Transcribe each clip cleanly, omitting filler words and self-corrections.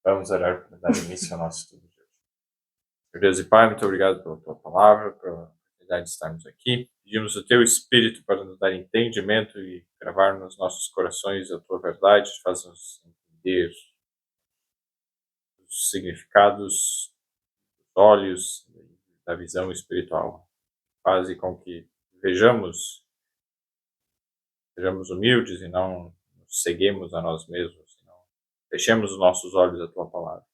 Vamos orar para dar início ao nosso estudo de hoje. Meu Deus e Pai, muito obrigado pela Tua palavra, pela oportunidade de estarmos aqui. Pedimos o Teu Espírito para nos dar entendimento e gravar nos nossos corações a Tua verdade, faz-nos entender os significados dos olhos da visão espiritual. Faz com que sejamos humildes e não nos ceguemos a nós mesmos, não fechemos os nossos olhos à Tua palavra.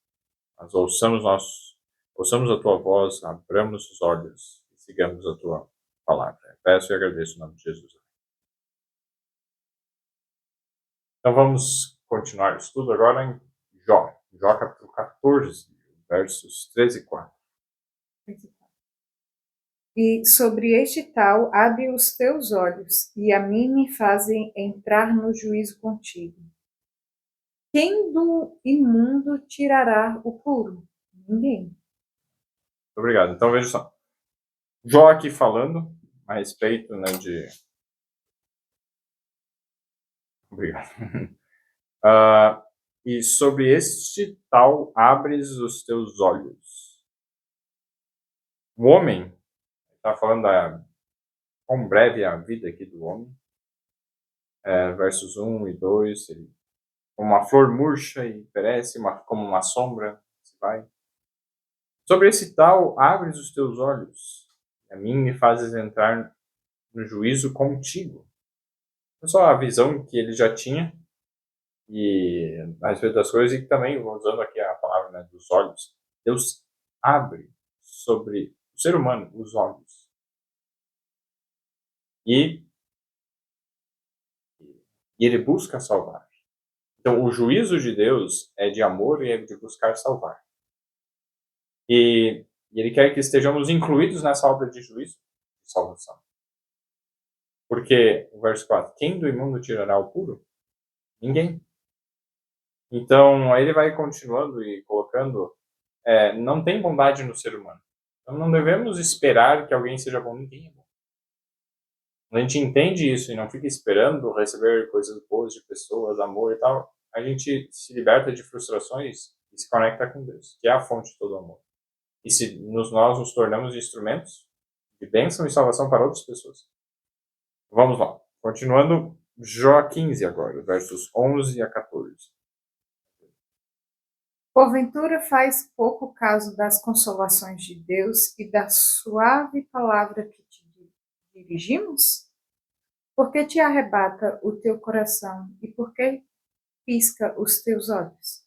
Mas ouçamos a Tua voz, abramos os olhos e sigamos a Tua palavra. Peço e agradeço em nome de Jesus. Então vamos continuar o estudo agora em Jó. Jó capítulo 14, versos 13 e 4. E sobre este tal, abre os teus olhos, e a mim me fazem entrar no juízo contigo. Quem do imundo tirará o puro? Ninguém. Obrigado. Então veja só. Jó aqui falando a respeito, né, de... Obrigado. E sobre este tal abres os teus olhos. O homem, está falando quão breve é a vida aqui do homem. Versos 1 e 2, ele, como uma flor murcha e perece, como uma sombra, se vai. Sobre esse tal, abres os teus olhos, a mim me fazes entrar no juízo contigo. Não só a visão que ele já tinha, e a respeito das coisas, e também, usando aqui a palavra, né, dos olhos, Deus abre sobre o ser humano os olhos. E ele busca salvar. Então, o juízo de Deus é de amor e é de buscar salvar. E ele quer que estejamos incluídos nessa obra de juízo e salvação. Porque, o verso 4, quem do imundo tirará o puro? Ninguém. Então, aí ele vai continuando e colocando, não tem bondade no ser humano. Então, não devemos esperar que alguém seja bom. Ninguém é bom. Quando a gente entende isso e não fica esperando receber coisas boas de pessoas, amor e tal, a gente se liberta de frustrações e se conecta com Deus, que é a fonte de todo amor. E se nós nos tornamos instrumentos de bênção e salvação para outras pessoas. Vamos lá. Continuando, Jó 15 agora, versos 11 a 14. Porventura faz pouco caso das consolações de Deus e da suave palavra que te dirigimos? Por que te arrebata o teu coração e por que pisca os teus olhos?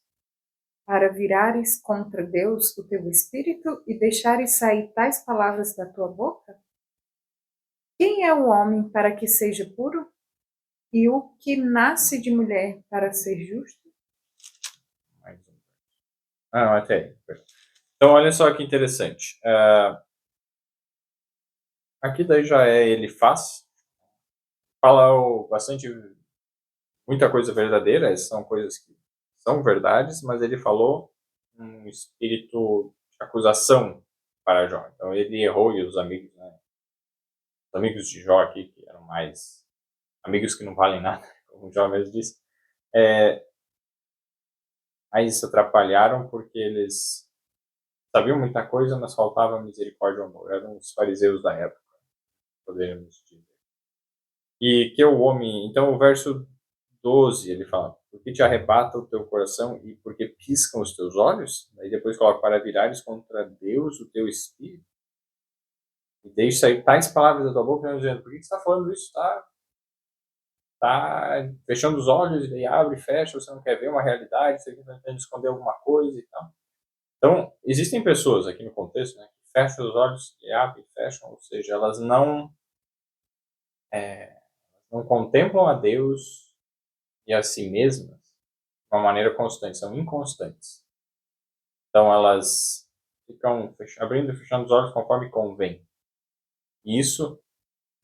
Para virares contra Deus o teu espírito e deixares sair tais palavras da tua boca? Quem é o homem para que seja puro? E o que nasce de mulher para ser justo? Até aí. Então, olha só que interessante. Aqui daí já ele faz. Fala bastante, muita coisa verdadeira, são coisas que são verdades, mas ele falou um espírito de acusação para Jó. Então ele errou e os amigos, né? Os amigos de Jó aqui, que eram mais amigos que não valem nada, como o Jó mesmo disse, aí se atrapalharam porque eles sabiam muita coisa, mas faltava misericórdia e amor. Eram os fariseus da época, poderíamos dizer. E que o homem, então o verso 12, ele fala, porque te arrebata o teu coração e porque piscam os teus olhos? Aí depois coloca, para virares contra Deus o teu espírito. E deixe sair tais palavras da tua boca, dizendo, por que você está falando isso? Tá fechando os olhos, e daí abre e fecha, você não quer ver uma realidade, você está tentando esconder alguma coisa e tal. Então, existem pessoas aqui no contexto, né, que fecham os olhos e abrem e fecham, ou seja, elas não contemplam a Deus e a si mesmas de uma maneira constante, são inconstantes. Então elas ficam abrindo e fechando os olhos conforme convém. E isso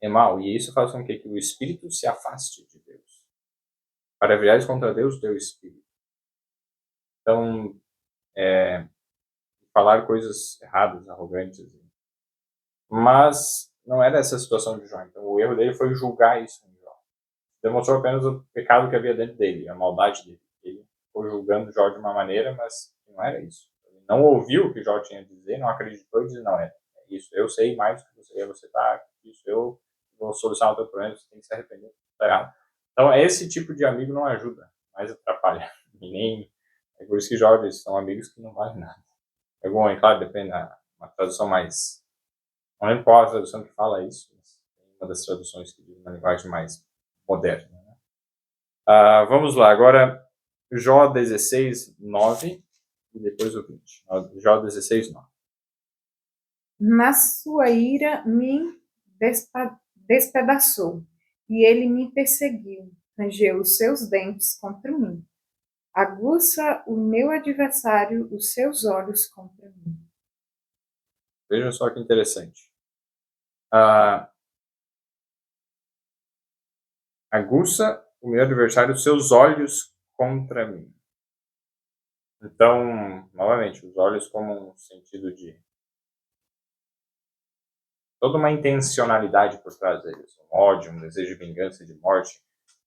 é mal, e isso faz com que o espírito se afaste de Deus. Para virares contra Deus o teu espírito. Então, falar coisas erradas, arrogantes. Mas não era essa a situação de Jó. Então o erro dele foi julgar isso em Jó. Demonstrou apenas o pecado que havia dentro dele, a maldade dele. Ele ficou julgando Jó de uma maneira, mas não era isso. Ele não ouviu o que Jó tinha a dizer, não acreditou e disse, não, é isso, eu sei mais do que você está, isso eu vou solucionar o teu problema, você tem que se arrepender, tá errado. Então, esse tipo de amigo não ajuda, mas atrapalha. E nem, é por isso que Jó diz, são amigos que não valem nada. É bom, é claro, depende da uma tradução mais... Não lembro qual a tradução que fala isso, mas uma das traduções que diz uma linguagem mais moderna. Né? Vamos lá, agora Jó 16, 9 e depois o 20. Jó 16, 9. Na sua ira me despedaçou, e ele me perseguiu, rangeu os seus dentes contra mim. Aguça o meu adversário os seus olhos contra mim. Vejam só que interessante. Aguça o meu adversário os seus olhos contra mim. Então, novamente, os olhos como um sentido de toda uma intencionalidade por trás deles, um ódio, um desejo de vingança, de morte.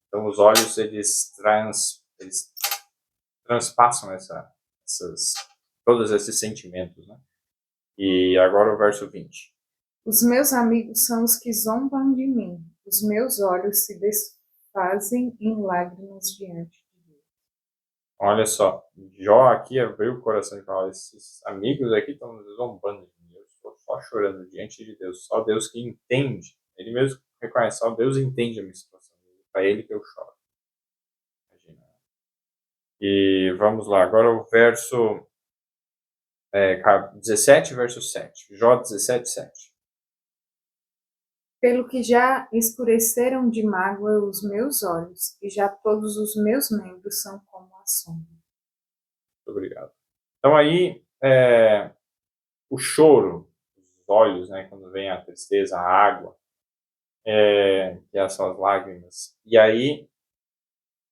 Então, os olhos eles transpassam todos esses sentimentos, né? E agora o verso 20. Os meus amigos são os que zombam de mim. Os meus olhos se desfazem em lágrimas diante de Deus. Olha só, Jó aqui abriu o coração e falou, esses amigos aqui estão zombando de mim, eu estou só chorando diante de Deus, só Deus que entende, ele mesmo reconhece, só Deus entende a minha situação, para ele que eu choro. Imagina. E vamos lá, agora o verso 17, verso 7, Jó 17, 7. Pelo que já escureceram de mágoa os meus olhos, e já todos os meus membros são como a sombra. Muito obrigado. Então aí, o choro, os olhos, né, quando vem a tristeza, a água, que são as lágrimas, e aí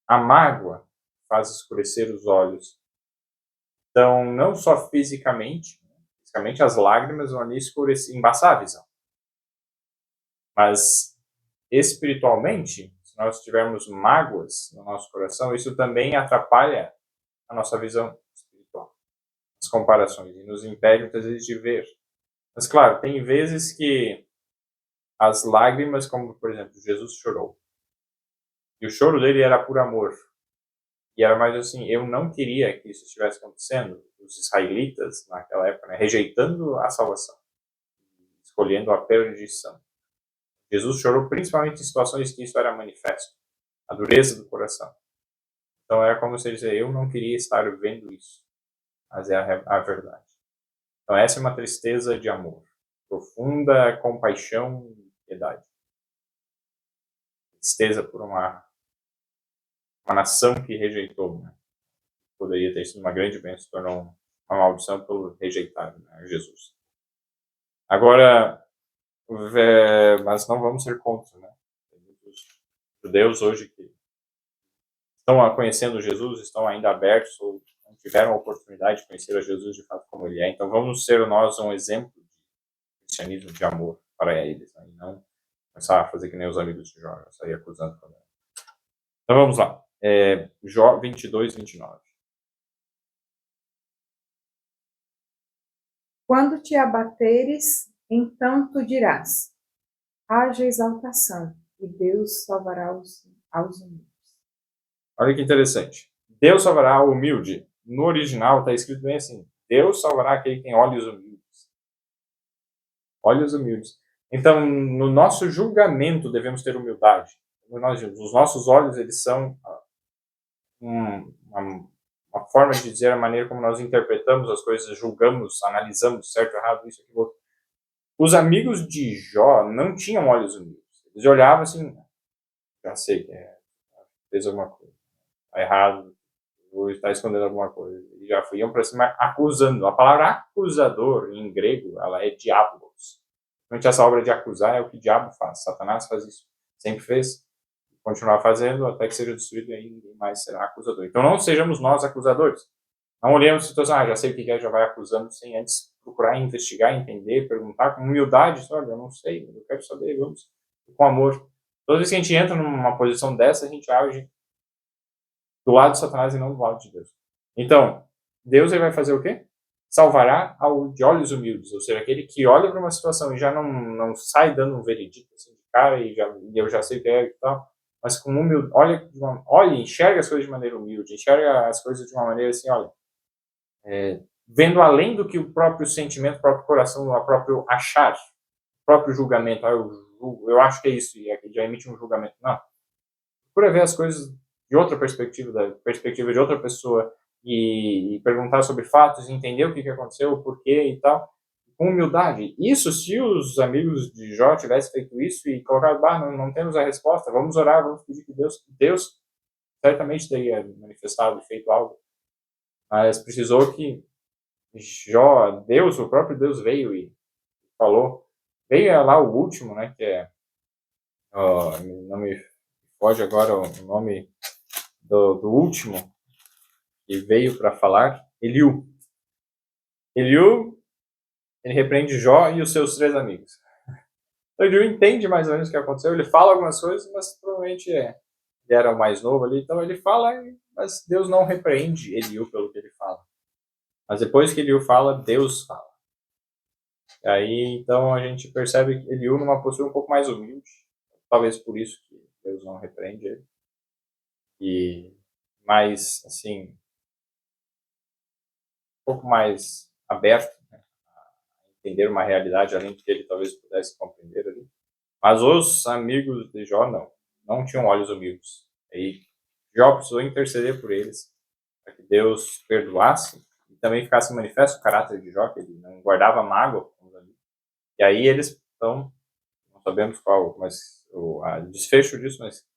a mágoa faz escurecer os olhos. Então, não só fisicamente as lágrimas vão ali escurecer, embaçar a visão, mas espiritualmente, se nós tivermos mágoas no nosso coração, isso também atrapalha a nossa visão espiritual, as comparações, e nos impede muitas vezes de ver. Mas claro, tem vezes que as lágrimas, como por exemplo, Jesus chorou, e o choro dele era por amor, e era mais assim, eu não queria que isso estivesse acontecendo, os israelitas naquela época, né, rejeitando a salvação, escolhendo a perdição. Jesus chorou principalmente em situações que isso era manifesto, a dureza do coração. Então é como se ele dizia, eu não queria estar vendo isso, mas é a verdade. Então essa é uma tristeza de amor, profunda compaixão e piedade. Tristeza por uma nação que rejeitou, né? Poderia ter sido uma grande bênção, se tornou uma maldição por rejeitar, né, Jesus. Agora, mas não vamos ser contra, né? Tem muitos judeus hoje que estão conhecendo Jesus, estão ainda abertos ou não tiveram a oportunidade de conhecer a Jesus de fato como ele é. Então vamos ser nós um exemplo de cristianismo, de amor para eles, né? E não começar a fazer que nem os amigos de Jó, sair acusando. Então vamos lá. Jó 22, 29. Quando te abateres, então tu dirás, haja exaltação, e Deus salvará aos humildes. Olha que interessante. Deus salvará o humilde. No original está escrito bem assim, Deus salvará aquele que tem olhos humildes. Olhos humildes. Então, no nosso julgamento devemos ter humildade. Os nossos olhos, eles são uma forma de dizer a maneira como nós interpretamos as coisas, julgamos, analisamos certo, errado, isso, aquilo, outro. Os amigos de Jó não tinham olhos humildes. Eles olhavam assim, já sei que fez alguma coisa, está errado, ou está escondendo alguma coisa. E já iam para cima acusando. A palavra acusador, em grego, ela é diabolos. Essa obra de acusar é o que o diabo faz. Satanás faz isso. Sempre fez. Continuar fazendo até que seja destruído e ninguém mais será acusador. Então não sejamos nós acusadores. Não olhemos a situação, já sei o que é, já vai acusando, sem antes procurar investigar, entender, perguntar com humildade. Olha, eu não sei, eu quero saber, vamos. Com amor. Toda vez que a gente entra numa posição dessa, a gente age do lado de Satanás e não do lado de Deus. Então, Deus ele vai fazer o quê? Salvará ao de olhos humildes, ou seja, aquele que olha para uma situação e já não sai dando um veredito assim de cara e eu já sei o que é e tal, mas com humildade, olha, enxerga as coisas de maneira humilde, enxerga as coisas de uma maneira assim, olha, vendo além do que o próprio sentimento, o próprio coração, o próprio achar, o próprio julgamento, eu acho que é isso, e já emite um julgamento. Não. Procura ver as coisas de outra perspectiva, da perspectiva de outra pessoa, e perguntar sobre fatos, entender o que aconteceu, o porquê e tal, com humildade. Isso, se os amigos de Jó tivessem feito isso e colocado, não temos a resposta, vamos orar, vamos pedir que Deus certamente teria manifestado e feito algo. Mas precisou que Jó, Deus, o próprio Deus veio e falou. Veio lá o último, né, que é, não me foge agora o nome do último, que veio para falar, Eliú. Eliú, ele repreende Jó e os seus 3 amigos. Então, Eliú entende mais ou menos o que aconteceu, ele fala algumas coisas, mas provavelmente ele era o mais novo ali, então ele fala, mas Deus não repreende Eliú pelo que ele fala. Mas depois que Eliú fala, Deus fala. E aí, então, a gente percebe Eliú numa postura um pouco mais humilde, talvez por isso que Deus não repreende ele. E mais, assim, um pouco mais aberto, né, a entender uma realidade além do que ele talvez pudesse compreender ali. Mas os amigos de Jó não tinham olhos humildes. Aí Jó precisou interceder por eles, para que Deus perdoasse e também ficasse manifesto o caráter de Jó, que ele não guardava mágoa com os amigos. E aí eles, então, não sabemos qual, mas o desfecho disso, mas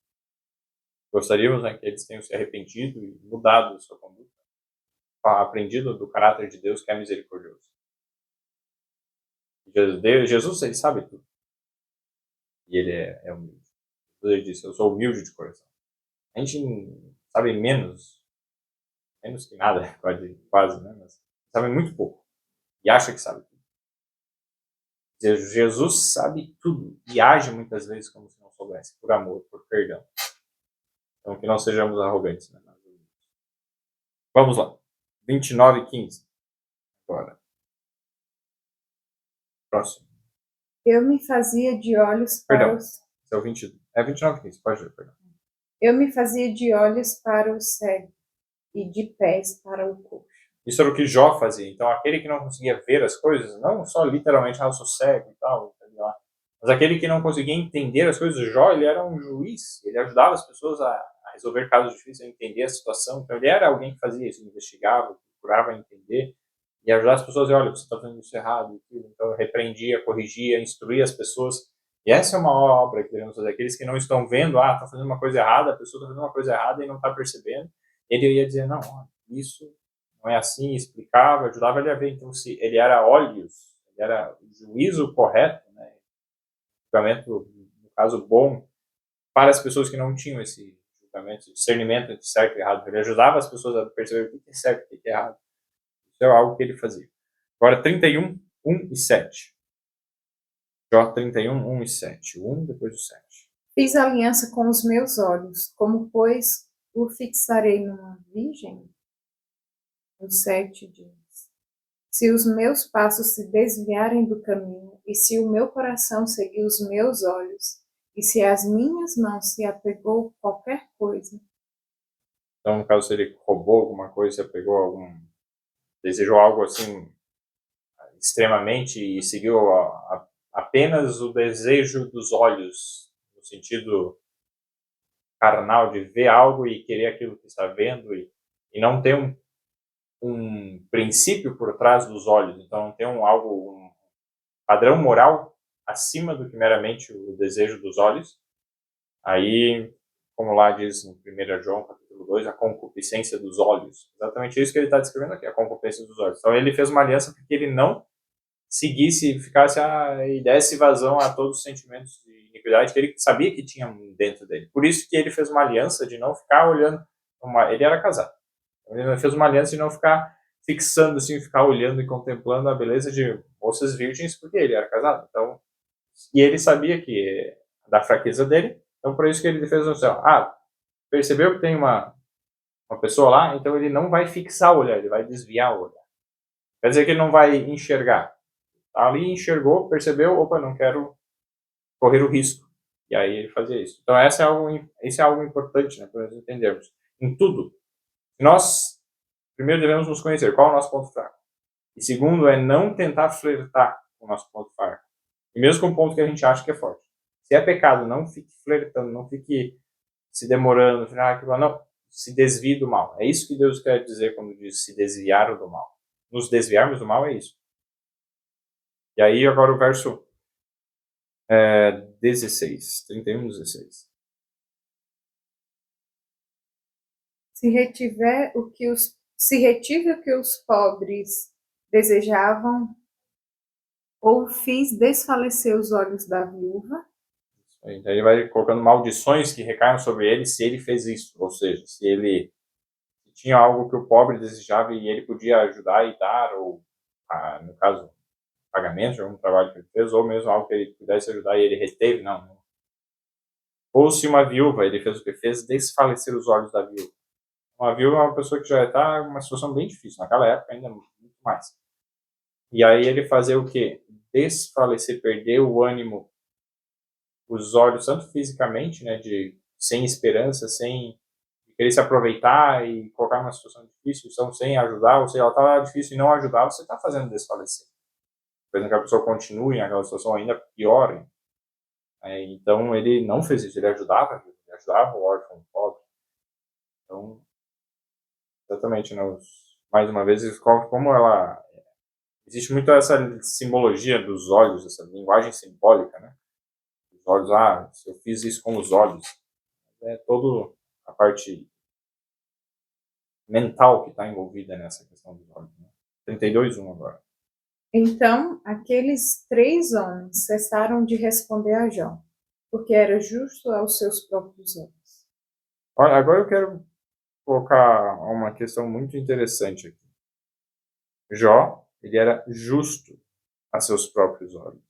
gostaríamos, né, que eles tenham se arrependido e mudado sua conduta, aprendido do caráter de Deus, que é misericordioso. Jesus, ele sabe tudo. E ele é humilde. Ele disse, eu sou humilde de coração. A gente sabe menos que nada, quase, né? Mas sabe muito pouco. E acha que sabe tudo. Jesus sabe tudo e age muitas vezes como se não soubesse, por amor, por perdão. Então, que não sejamos arrogantes, né? Vamos lá. 29:15. Agora. Próximo. Eu me fazia de olhos para Perdão. os... Esse é o 20, 29:15. Pode ler, perdão. Eu me fazia de olhos para o cego e de pés para o coxo. Isso era o que Jó fazia. Então, aquele que não conseguia ver as coisas, não só literalmente, eu sou cego e tal, mas aquele que não conseguia entender as coisas, Jó, ele era um juiz, ele ajudava as pessoas a resolver casos difíceis, a entender a situação. Então, ele era alguém que fazia isso, investigava, procurava entender e ajudar as pessoas a dizer, olha, você está fazendo isso errado. Então, repreendia, corrigia, instruía as pessoas. E essa é uma obra que devemos fazer. Aqueles que não estão vendo, está fazendo uma coisa errada, a pessoa está fazendo uma coisa errada e não está percebendo. Ele ia dizer, não, isso não é assim, explicava, ajudava ele a ver. Então, se ele era olhos, ele era o juízo correto, né? Julgamento, no caso, bom, para as pessoas que não tinham esse julgamento, discernimento entre certo e errado. Ele ajudava as pessoas a perceber o que é certo e o que é errado. Isso é algo que ele fazia. Agora, 31, 1 e 7. Jó 31, 1 e 7. O 1 depois do 7. Fiz aliança com os meus olhos, como, pois, o fixarei numa virgem? O 7 diz: se os meus passos se desviarem do caminho, e se o meu coração seguir os meus olhos, e se as minhas mãos se apegou qualquer coisa. Então, no caso, se ele roubou alguma coisa, se pegou desejou algo assim extremamente e seguiu apenas o desejo dos olhos, no sentido carnal de ver algo e querer aquilo que está vendo e não ter um princípio por trás dos olhos, então não ter um padrão moral acima do que meramente o desejo dos olhos. Aí, como lá diz em 1 João capítulo 2, a concupiscência dos olhos. Exatamente isso que ele está descrevendo aqui, a concupiscência dos olhos. Então ele fez uma aliança para que ele não seguisse, ficasse e desse vazão a todos os sentimentos de iniquidade que ele sabia que tinha dentro dele. Por isso que ele fez uma aliança de não ficar olhando, ele era casado. Ele fez uma aliança de não ficar fixando assim, ficar olhando e contemplando a beleza de moças virgens, porque ele era casado. Então, e ele sabia que da fraqueza dele, então por isso que ele fez o céu. Percebeu que tem uma uma pessoa lá, então ele não vai fixar o olhar, ele vai desviar o olhar. Quer dizer que ele não vai enxergar. Ali enxergou, percebeu, opa, não quero correr o risco. E aí ele fazia isso. Então esse é algo importante, né, para nós entendermos. Em tudo, nós primeiro devemos nos conhecer. Qual é o nosso ponto fraco? E segundo é não tentar flertar com o nosso ponto fraco. E mesmo com um ponto que a gente acha que é forte. Se é pecado, não fique flertando, não fique se demorando, não, se desvie do mal. É isso que Deus quer dizer quando diz se desviar do mal. Nos desviarmos do mal é isso. E aí agora o verso 16, 31, 16. Se retive o que os pobres desejavam, ou fiz desfalecer os olhos da viúva. Então ele vai colocando maldições que recaem sobre ele se ele fez isso. Ou seja, se ele tinha algo que o pobre desejava e ele podia ajudar e dar, ou, no caso, pagamento de algum trabalho que ele fez, ou mesmo algo que ele pudesse ajudar e ele reteve, não. Ou se uma viúva, ele fez o que fez, desfalecer os olhos da viúva. Uma viúva é uma pessoa que já está em uma situação bem difícil, naquela época ainda muito mais. E aí ele fazer o quê? Desfalecer, perder o ânimo, os olhos, tanto fisicamente, né, de sem esperança, sem querer se aproveitar e colocar numa situação difícil, então sem ajudar, ou seja, ela está difícil e não ajudar, você está fazendo desfalecer. Por exemplo, que a pessoa continue naquela situação ainda pior. Então ele não fez isso, ele ajudava o órfão, o pobre. Então, exatamente, né, mais uma vez, como ela... Existe muito essa simbologia dos olhos, essa linguagem simbólica, né? Os olhos, se eu fiz isso com os olhos. É toda a parte mental que está envolvida nessa questão dos olhos. Né? 32:1 agora. Então aqueles 3 homens cessaram de responder a Jó, porque era justo aos seus próprios olhos. Olha, agora eu quero colocar uma questão muito interessante aqui. Jó, ele era justo a seus próprios olhos.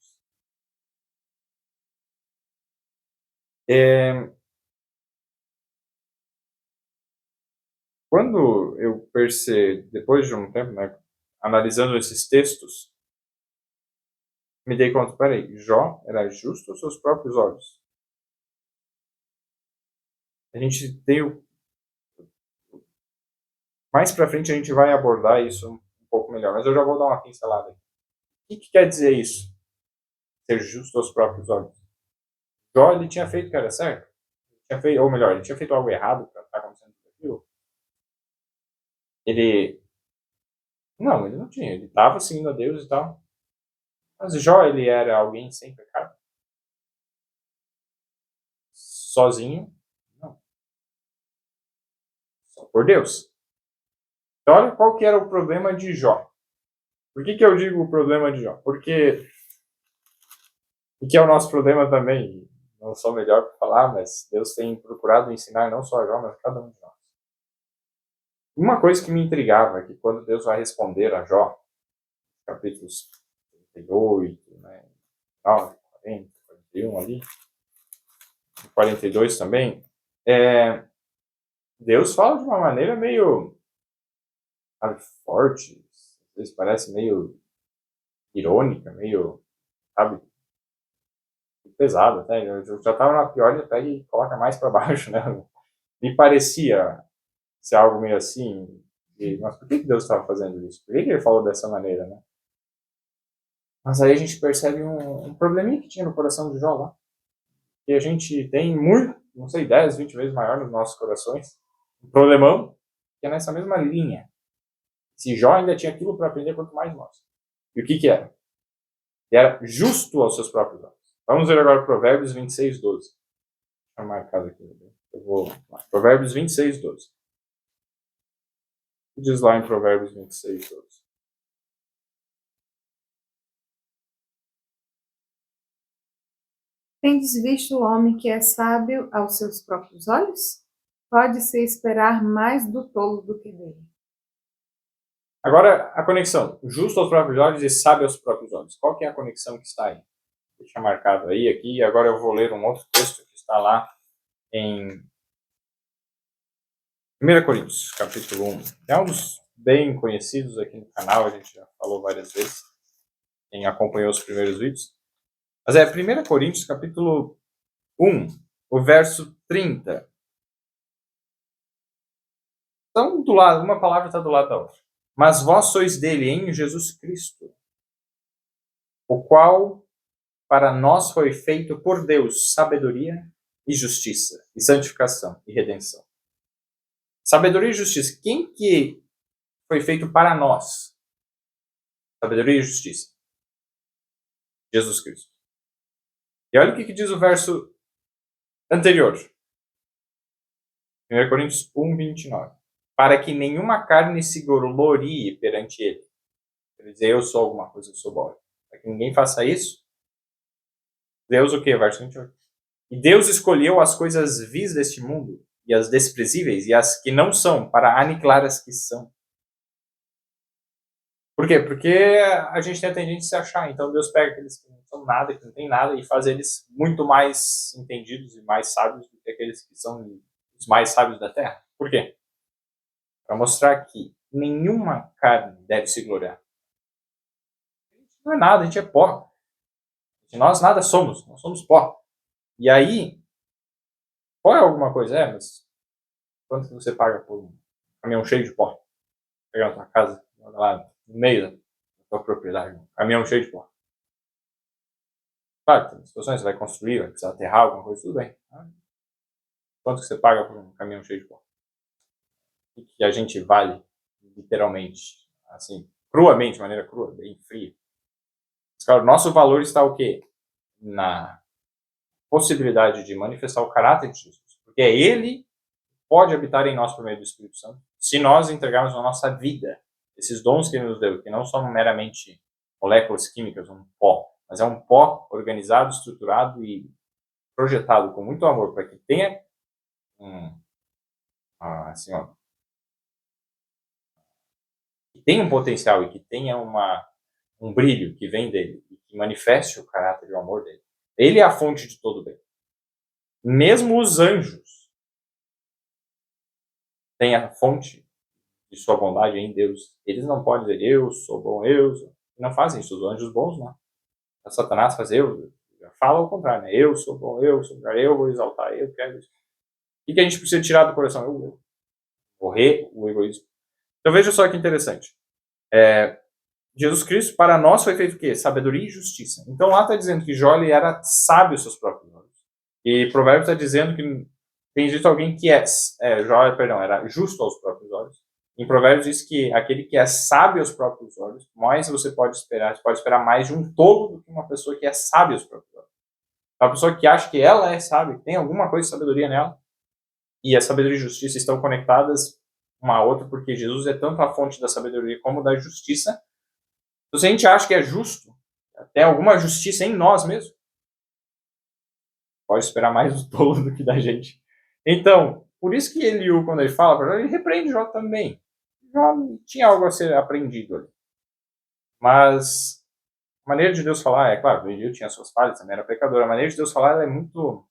Quando eu percebi, depois de um tempo, né, analisando esses textos, me dei conta, peraí, Jó era justo aos seus próprios olhos. A gente tem mais para frente a gente vai abordar isso um pouco melhor, mas eu já vou dar uma pincelada aqui. O que quer dizer isso? Ser justo aos próprios olhos. Jó, ele tinha feito o que era certo? Ou melhor, ele tinha feito algo errado para estar acontecendo aquilo? Não, ele não tinha. Ele estava seguindo a Deus e tal. Mas Jó, ele era alguém sem pecado? Sozinho? Não. Só por Deus. Então, olha qual que era o problema de Jó. Por que eu digo o problema de Jó? Porque, e que é o nosso problema também, não sou melhor para falar, mas Deus tem procurado ensinar não só a Jó, mas a cada um de nós. Uma coisa que me intrigava é que quando Deus vai responder a Jó, capítulos 38, né, 9, 40, 41 ali, 42 também, Deus fala de uma maneira meio, sabe, forte, às vezes parece meio irônica, meio, sabe, pesado até. Eu já estava na pior, ele pega e coloca mais para baixo, né? Me parecia ser algo meio assim, mas por que Deus estava fazendo isso? Por que ele falou dessa maneira, né? Mas aí a gente percebe um probleminha que tinha no coração de Jó lá. Que a gente tem muito, não sei, 10, 20 vezes maior nos nossos corações. Um problemão que é nessa mesma linha. Se Jó ainda tinha aquilo para aprender, quanto mais nós. E o que era? Ele era justo aos seus próprios olhos. Vamos ver agora Provérbios 26:12. Deixa eu marcar aqui. Eu vou lá. Provérbios 26:12. O que diz lá em Provérbios 26:12? Tendes visto o homem que é sábio aos seus próprios olhos? Pode-se esperar mais do tolo do que dele. Agora, a conexão. Justo aos próprios olhos e sábio aos próprios olhos. Qual que é a conexão que está aí? Deixa marcado aí, aqui. E agora eu vou ler um outro texto que está lá em 1 Coríntios, capítulo 1. É um dos bem conhecidos aqui no canal, a gente já falou várias vezes, quem acompanhou os primeiros vídeos. Mas é 1 Coríntios, capítulo 1, o verso 30. Então, do lado, uma palavra está do lado da outra. Mas vós sois dele em Jesus Cristo, o qual para nós foi feito por Deus sabedoria e justiça, e santificação e redenção. Sabedoria e justiça. Quem que foi feito para nós? Sabedoria e justiça. Jesus Cristo. E olha o que diz o verso anterior. 1 Coríntios 1, 29. Para que nenhuma carne se glorie perante ele. Quer dizer, eu sou alguma coisa, eu sou bom. Para que ninguém faça isso. Deus o quê? Verso 28. E Deus escolheu as coisas vis deste mundo, e as desprezíveis, e as que não são, para aniquilar as que são. Por quê? Porque a gente tem a tendência de se achar. Então Deus pega aqueles que não são nada, que não tem nada, e faz eles muito mais entendidos e mais sábios do que aqueles que são os mais sábios da Terra. Por quê? Para mostrar que nenhuma carne deve se gloriar. A gente não é nada, a gente é pó. Nós nada somos, nós somos pó. E aí, pó é alguma coisa? É, mas quanto que você paga por um caminhão cheio de pó? Pegar na tua casa, lá no meio da tua propriedade, um caminhão cheio de pó. Claro, tem situações que você vai construir, vai precisar aterrar alguma coisa, tudo bem. Quanto que você paga por um caminhão cheio de pó? O que a gente vale, literalmente, assim, cruamente, de maneira crua, bem fria. Mas, claro, nosso valor está o quê? Na possibilidade de manifestar o caráter de Jesus. Porque é Ele que pode habitar em nós por meio do Espírito Santo, se nós entregarmos a nossa vida, esses dons que Ele nos deu, que não são meramente moléculas químicas, um pó, mas é um pó organizado, estruturado e projetado com muito amor para que tenha assim, ó, que tenha um potencial e que tenha um brilho que vem dele e que manifeste o caráter e o amor dele. Ele é a fonte de todo bem. Mesmo os anjos têm a fonte de sua bondade em Deus. Eles não podem dizer eu sou bom, eu sou. Não fazem isso. Os anjos bons não. A Satanás faz eu. Fala ao contrário, né? Eu sou bom, eu sou melhor, eu vou exaltar, eu quero isso. O que a gente precisa tirar do coração? Eu. Morrer o egoísmo. Então veja só que interessante. Jesus Cristo, para nós, foi feito o quê? Sabedoria e justiça. Então lá está dizendo que Jó era sábio aos seus próprios olhos. E Provérbios está dizendo que tem dito alguém que era justo aos próprios olhos. Em Provérbios diz que aquele que é sábio aos próprios olhos, mais você pode esperar mais de um tolo do que uma pessoa que é sábia aos próprios olhos. Uma pessoa que acha que ela é sábia, que tem alguma coisa de sabedoria nela, e a sabedoria e a justiça estão conectadas uma a outra, porque Jesus é tanto a fonte da sabedoria como da justiça. Então, se a gente acha que é justo, tem alguma justiça em nós mesmos, pode esperar mais do tolo do que da gente. Então, por isso que Eliú, quando ele fala, ele repreende Jó também. Jó tinha algo a ser aprendido ali. Mas a maneira de Deus falar, é claro, Eliú tinha suas falhas, também era pecador. A maneira de Deus falar ela é muito,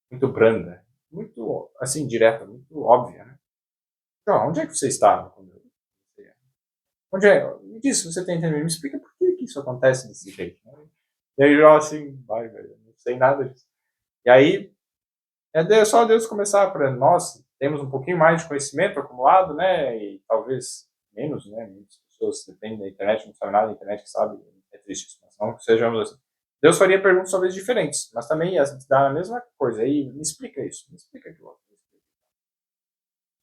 muito branda, muito assim, direta, muito óbvia. Né? Jó, onde é que você estava? Onde é? Me diz se você tem entendido. Me explica por que isso acontece desse jeito. Né? E aí Jó assim, vai, velho, não sei nada disso. E aí é só Deus começar para nós, temos um pouquinho mais de conhecimento acumulado, né? E talvez menos, né? Muitas pessoas dependem da internet, não sabem nada da internet, que sabe, é triste isso, mas não que sejamos assim. Deus faria perguntas talvez diferentes, mas também ia dar a mesma coisa. Aí me explica isso, me explica aquilo.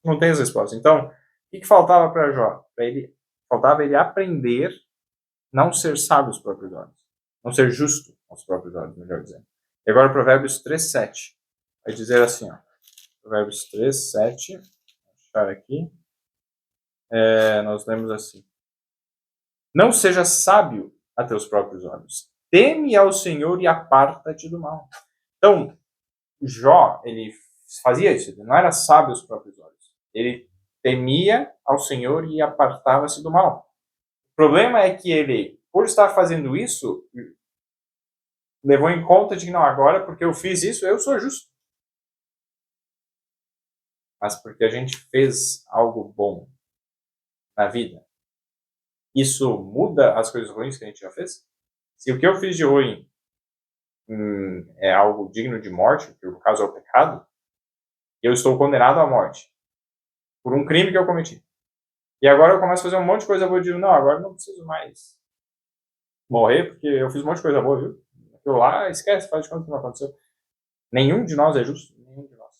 Não tem as respostas. Então, o que faltava para Jó? Faltava ele aprender não ser sábio aos próprios olhos, não ser justo aos próprios olhos, melhor dizendo. E agora Provérbios 3:7 vai dizer assim, ó. Provérbios 3:7. Vou achar aqui. Nós lemos assim. Não seja sábio a teus próprios olhos. Teme ao Senhor e aparta-te do mal. Então, Jó, ele fazia isso. Ele não era sábio aos próprios olhos. Ele temia ao Senhor e apartava-se do mal. O problema é que ele, por estar fazendo isso, levou em conta de que não, agora porque eu fiz isso, eu sou justo. mas porque a gente fez algo bom na vida, isso muda as coisas ruins que a gente já fez? Se o que eu fiz de ruim é algo digno de morte, que no caso é o pecado, eu estou condenado à morte por um crime que eu cometi. E agora eu começo a fazer um monte de coisa boa e digo, não, agora não preciso mais morrer, porque eu fiz um monte de coisa boa, viu? Aquilo lá, esquece, faz de conta que não aconteceu. Nenhum de nós é justo, nenhum de nós.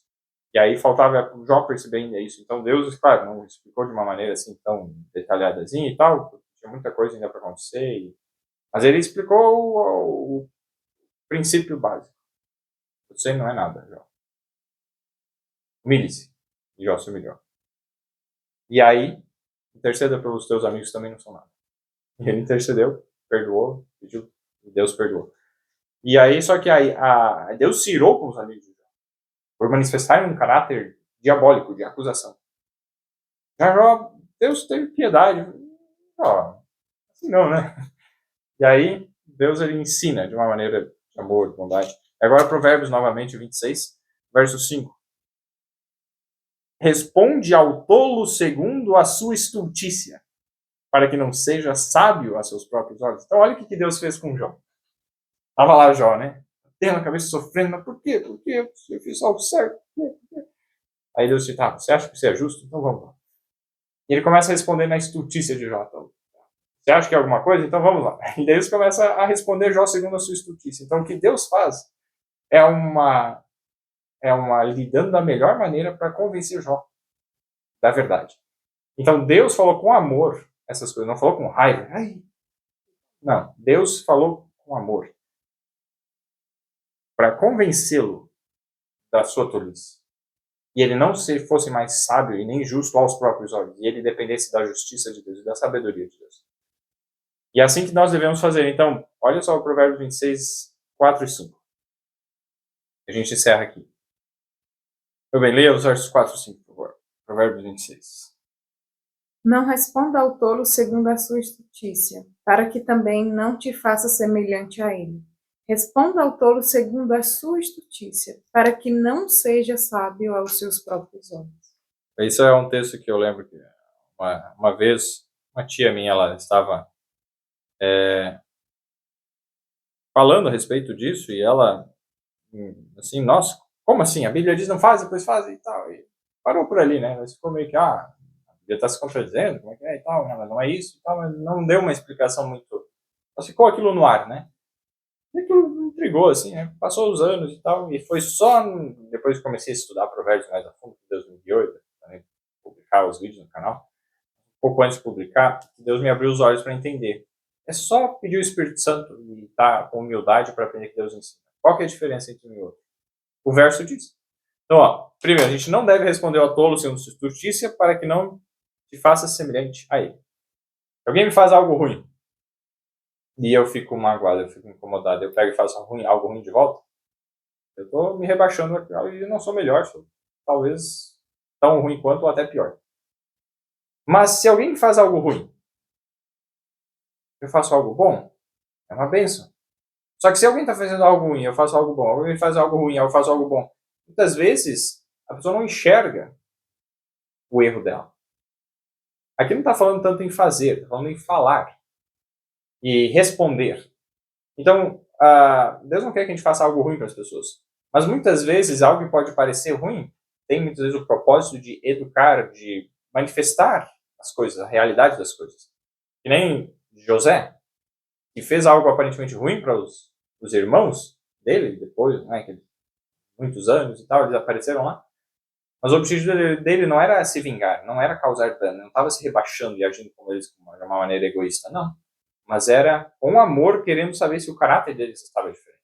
E aí faltava o Jó perceber ainda isso. Então Deus, claro, não explicou de uma maneira assim tão detalhadazinha e tal, tinha muita coisa ainda para acontecer. Mas ele explicou o princípio básico. Você não é nada, Jó. Humilhe-se. E Jó se humilhou. E aí, interceda pelos teus amigos que também não são nada. E ele intercedeu, perdoou, pediu, e Deus perdoou. E aí, só que aí, Deus se irou com os amigos de Jó, por manifestarem um caráter diabólico, de acusação. Já Jó, Deus teve piedade. Ó, assim não, né? E aí, Deus ele ensina de uma maneira de amor, de bondade. Agora, Provérbios, novamente, 26, verso 5. Responde ao tolo segundo a sua estultícia, para que não seja sábio a seus próprios olhos. Então, olha o que Deus fez com Jó. Tava lá Jó, né? Tendo a cabeça sofrendo, mas por quê? Por quê? Eu fiz algo certo. Por quê? Aí Deus disse, tá, você acha que isso é justo? Então vamos lá. E ele começa a responder na estultícia de Jó. Então, você acha que é alguma coisa? Então vamos lá. E Deus começa a responder Jó segundo a sua estultícia. Então o que Deus faz é uma lidando da melhor maneira para convencer Jó da verdade. Então Deus falou com amor essas coisas, não falou com raiva. Ai. Não, Deus falou com amor para convencê-lo da sua tolice. E ele não fosse mais sábio e nem justo aos próprios olhos, e ele dependesse da justiça de Deus e da sabedoria de Deus. E é assim que nós devemos fazer. Então, olha só o Provérbios 26, 4 e 5. A gente encerra aqui. Eu bem, leia os versos 4 e 5, por favor. Provérbios 26. Não responda ao tolo segundo a sua estultícia, para que também não te faça semelhante a ele. Responda ao tolo segundo a sua estultícia, para que não seja sábio aos seus próprios olhos. Isso é um texto que eu lembro que uma vez uma tia minha ela estava falando a respeito disso e ela, assim, nossa, como assim? A Bíblia diz não faz, depois faz e tal. E parou por ali, né? Mas ficou meio que, a Bíblia está se contradizendo, como é que é e tal, né? Mas não é isso e tal, mas não deu uma explicação muito. Mas ficou aquilo no ar, né? E aquilo me intrigou, assim, né? Passou os anos e tal, e foi só depois que comecei a estudar Provérbios mais a fundo, em 2008, também publicar os vídeos no canal, um pouco antes de publicar, Deus me abriu os olhos para entender. É só pedir o Espírito Santo e estar com humildade para aprender que Deus ensina. Qual que é a diferença entre um e outro? O verso diz. Então, ó, primeiro, a gente não deve responder ao tolo segundo sua justiça para que não te faça semelhante a ele. Se alguém me faz algo ruim e eu fico magoado, eu fico incomodado, eu pego e faço algo ruim de volta, eu estou me rebaixando e eu não sou melhor, sou talvez tão ruim quanto ou até pior. Mas se alguém faz algo ruim, eu faço algo bom, é uma bênção. Só que se alguém está fazendo algo ruim, eu faço algo bom, alguém faz algo ruim, eu faço algo bom, muitas vezes a pessoa não enxerga o erro dela. Aqui não está falando tanto em fazer, está falando em falar e responder. Então, Deus não quer que a gente faça algo ruim para as pessoas. Mas muitas vezes algo que pode parecer ruim tem muitas vezes o propósito de educar, de manifestar as coisas, a realidade das coisas. Que nem José, que fez algo aparentemente ruim para os irmãos dele, depois, né, muitos anos e tal, eles apareceram lá. Mas o objetivo dele não era se vingar, não era causar dano, não estava se rebaixando e agindo com eles de uma maneira egoísta, não. Mas era com amor, querendo saber se o caráter deles estava diferente.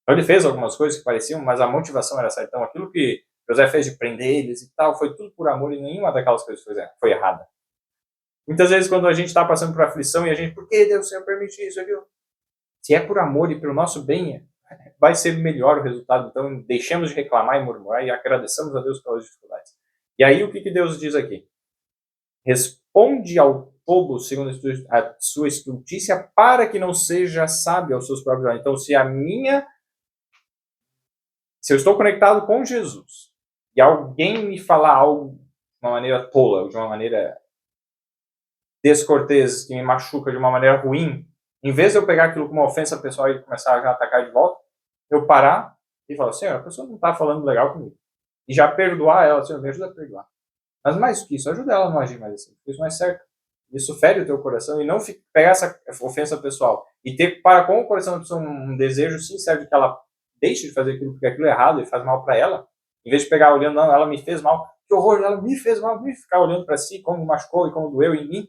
Então ele fez algumas coisas que pareciam, mas a motivação era certa. Então aquilo que José fez de prender eles e tal, foi tudo por amor e nenhuma daquelas coisas foi errada. Muitas vezes quando a gente está passando por aflição e a gente, por que Deus Senhor permite isso, aquilo? Se é por amor e pelo nosso bem, vai ser melhor o resultado. Então deixemos de reclamar e murmurar e agradeçamos a Deus pelas dificuldades. E aí o que Deus diz aqui? Responde ao tolo segundo a sua estultícia para que não seja sábio aos seus próprios olhos. Então se eu estou conectado com Jesus, e alguém me falar algo de uma maneira tola, de uma maneira descortês, que me machuca de uma maneira ruim, em vez de eu pegar aquilo como uma ofensa pessoal e começar a já atacar de volta, eu parar e falar, Senhor, a pessoa não está falando legal comigo. E já perdoar ela, Senhor, me ajuda a perdoar. Mas mais que isso, ajuda ela a não agir mais assim, porque isso não é certo. Isso fere o teu coração e não pegar essa ofensa pessoal e ter para com o coração da pessoa um desejo sincero de que ela deixe de fazer aquilo porque aquilo é errado e faz mal para ela, em vez de pegar olhando, não, ela me fez mal, que horror, ela me fez mal, e ficar olhando para si, como machucou e como doeu em mim,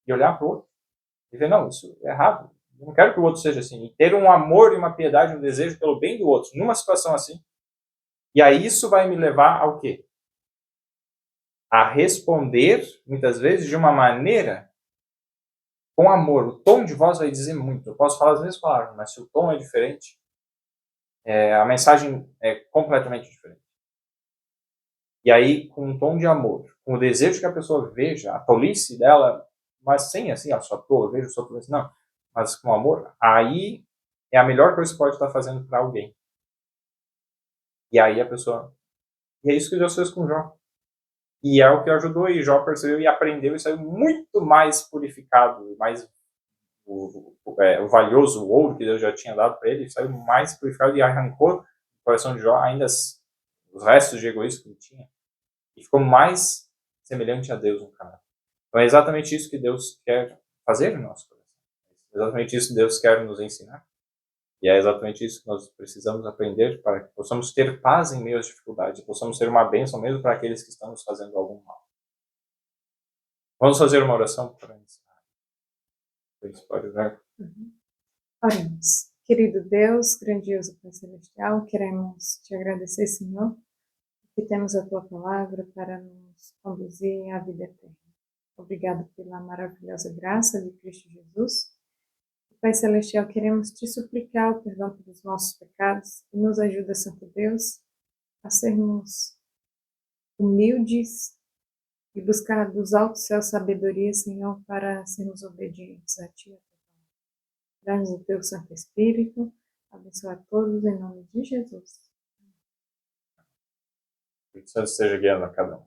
e olhar para o outro e ver, não, isso é errado. Eu não quero que o outro seja assim. E ter um amor e uma piedade, um desejo pelo bem do outro, numa situação assim. E aí isso vai me levar ao quê? A responder, muitas vezes, de uma maneira com amor. O tom de voz vai dizer muito. Eu posso falar as mesmas palavras, mas se o tom é diferente, a mensagem é completamente diferente. E aí, com um tom de amor, com o desejo que a pessoa veja a tolice dela, mas sem assim, a sua tola, veja a sua tolice, não, mas com amor, aí é a melhor coisa que você pode estar fazendo para alguém. E aí a pessoa... E é isso que Deus fez com Jó. E é o que ajudou, e Jó percebeu e aprendeu e saiu muito mais purificado, mais o valioso, o ouro que Deus já tinha dado para ele, saiu mais purificado e arrancou do coração de Jó ainda os restos de egoísmo que ele tinha. E ficou mais semelhante a Deus no caráter. Então é exatamente isso que Deus quer fazer no nosso coração. É exatamente isso que Deus quer nos ensinar. E é exatamente isso que nós precisamos aprender para que possamos ter paz em meio às dificuldades, possamos ser uma bênção mesmo para aqueles que estão nos fazendo algum mal. Vamos fazer uma oração para ensinar. Isso pode, né? Oremos. Querido Deus, grandioso Pai Celestial, queremos te agradecer, Senhor, que temos a tua palavra para nos conduzir à vida eterna. Obrigado pela maravilhosa graça de Cristo Jesus. Pai Celestial, queremos te suplicar o perdão pelos nossos pecados e nos ajuda, Santo Deus, a sermos humildes e buscar dos altos céus sabedoria, Senhor, para sermos obedientes a Ti. Dá-nos o Teu Santo Espírito, abençoa a todos em nome de Jesus. Que o Senhor esteja guiando a cada um.